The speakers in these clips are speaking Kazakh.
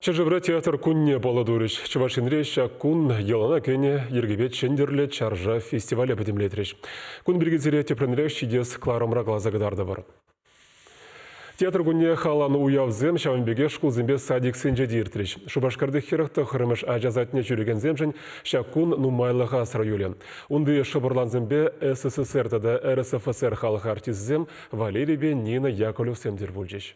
Чыжывра театр кунне поладурыш. Чувашинре шак кун елана кене ергебет чендерле чаржа фестиваля бедемлетреш. Кун биргизире тепренре шидес кларамра глазагадарды бар. Театр кунне халаны уявзем шаванбеге шкулзембе садик сенжедиртреш. Шубашкарды херахты хырымыш ажазатне жүреген земжен шак кун нумайлыға асраюлен. Унды шыбырланзембе СССР тада РСФСР халық артиззем Валерий бен Нина Яковлев семдер бульжеш.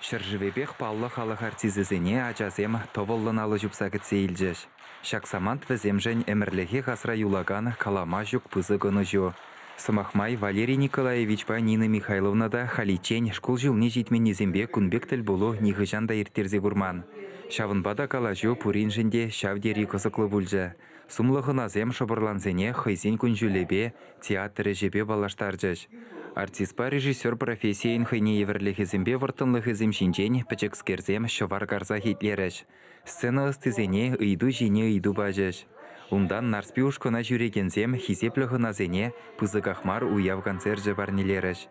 Шыржывебех паллы халық артизізіне ажазем товоллыналы жүпсагыт сейілжеш. Шаксамант віземжен әмірліге ғасыра юлаган калама жүк пызы гыны жо. Сымахмай Валерий Николаевич ба Нина Михайловна да халичен школ жылне житменезембе күнбек тіл болу нихыжанда ертерзе бұрман. Шавынбада калажу пурин жінде шавдері кызықлы бүлжі. Сумлығы назем шабырланзене хайзен күнжулебе театры жебе балаштаржыш. Артиспа режиссер профессиян хайне еверліхізімбе вартынлығызым шинжен пәчекскерзем шывар гарза хитлеріш. Сцена ыстызене ыйду жіне ыйду бажыш. Ундан нарспи ушкына жүрегензем хизепліғы назене пызығахмар уяв концерт барнелеріш.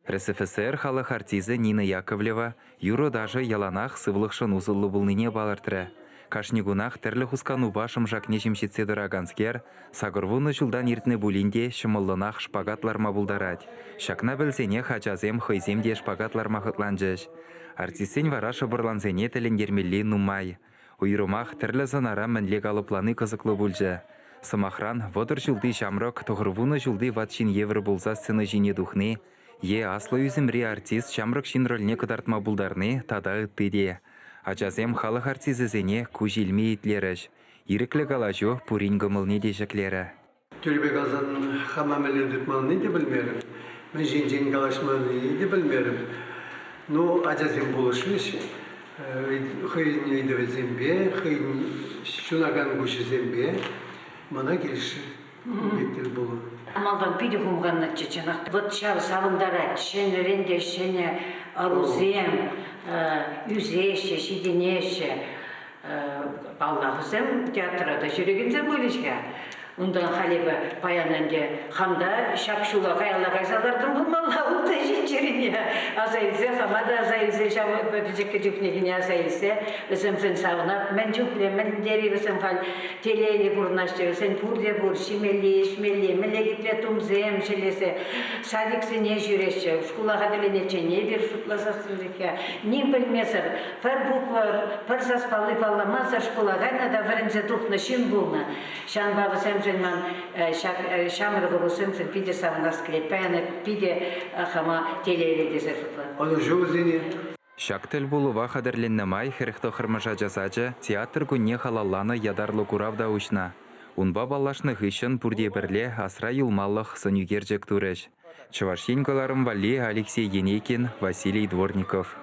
РСФСР халық артизі Нина Яковлева юро даже яланах сывлықшын узылы бұлныне балыртыры. Кашнигунах тәрлі хускану башым жақне жемшетсе дыраганскер, сағырвуны жылдан ертіне бұлінде шымыллынах шпагатларма бұлдарад. Шакна білсене хачазем хайземде шпагатларма хытланжыш. Артистен вара шыбырланзене тәлінгермелі нумай. Уйрумах тәрлі занара мінлек алыпланы қызықлы бұлжы. Сымахран водыр жылды жамрок тұғырвуны жылды ватшин евр бұлза сцены жіне духны, Е аслы үзімре артист шамрық шин рөліне кыдартма бұлдарны тада үттіде. Ачазем халық артизізіне күжілме етлеріш. Иріклі қалажу пурин гымылны дежіклері. Түрбек азан хамамелі дүтмалны де білмерім. Мен жен қалашманы де білмерім. Но ачазем болышыш. Хыйын үйді зембе, хыйын шунаган күші зембе. Мана келіші. Бектер болу. Амалдан пиде хумганна чеченақ. Вот шав савындара, шене ренде, шене арузем, юзеше, шиденеше. Баллахызем театрада жүрегензем бөлішке. Ундан халебі баянанде хамда шапшула қаялла қайсалардың бұлмалла ұлты жетчеріне. Азайылзе, хамада азайылзе, жекке жүкнегіне азайылзе, өзімсін сауынап, мен жүкле, мен дері өзім қал телейлі бұрнашты, өзім пұрде бұр, шимелі, мелегітре тұмзем шелесе, садиксіне жүреше, шкулаға діленече, не бір шутласасын жеке, нем білмесір, пір буквар, пір саспалы балламазыр шкулаға, нада вірінзе тұхны шын бұлны. Шан бабы сәмженман шамырғы бұсымсын, пиде савына склепәні, пиде хама телейлі дезір шутлы. Оны жоғызене. Шактел булува қадырленнамай херхто хырмыжа жазачы театр күнне халалланы ядарлы куравда ұшна. Унба балашны хышын пурде бірле асра юлмалық сынюгер жек туреш. Чувашинкаларым Вали Алексей Енекин, Василий Дворников.